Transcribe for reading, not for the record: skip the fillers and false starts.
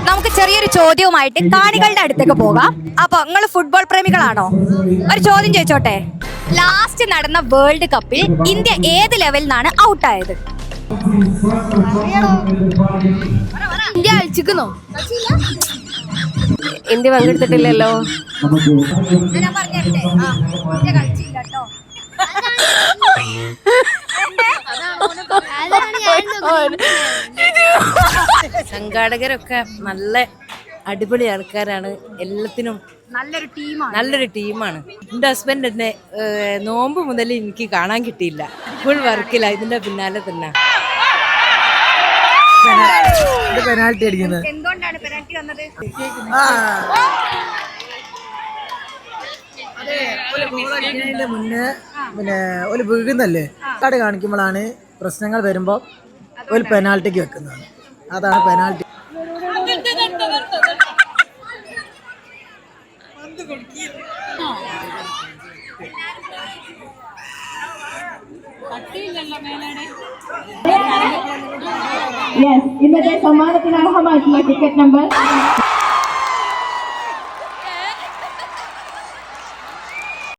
നമുക്ക് ചെറിയൊരു ചോദ്യവുമായിട്ട് കാണികളുടെ അടുത്തേക്ക് പോകാം. അപ്പൊ നിങ്ങൾ ഫുട്ബോൾ പ്രേമികളാണോ? ഒരു ചോദ്യം ചോദിച്ചോട്ടെ. ലാസ്റ്റ് നടന്ന വേൾഡ് കപ്പിൽ ഇന്ത്യ ഏത് ലെവലിനാണ് ഔട്ടായത്? ഇന്ത്യ കളിച്ചിരിക്കുന്നോ? ഇന്ത്യ പങ്കെടുത്തിട്ടില്ലല്ലോ. സംഘാടകരൊക്കെ നല്ല അടിപൊളി ആൾക്കാരാണ്. എല്ലാത്തിനും നല്ലൊരു ടീമാണ്. എൻ്റെ ഹസ്ബൻഡ് എന്നെ നോമ്പ് മുതൽ എനിക്ക് കാണാൻ കിട്ടിയില്ല. ഫുൾ വർക്കില്ല, ഇതിന്റെ പിന്നാലെ തന്നെ. പെനാൽറ്റി അടിക്കുന്നത് എന്തുകൊണ്ടാണ് പെനാൽറ്റി വന്നത്? മുന്നേ പിന്നെ ഒരു വീഴുന്നല്ലേ കാട് കാണിക്കുമ്പോഴാണ് പ്രശ്നങ്ങൾ വരുമ്പോൾ ഒരു പെനാൽറ്റിക്ക് വെക്കുന്നത്. അതാണ് പെനാൽറ്റി. ഇന്നത്തെ സമ്മാനത്തിന് അർഹമായിട്ടുള്ള ടിക്കറ്റ് നമ്പർ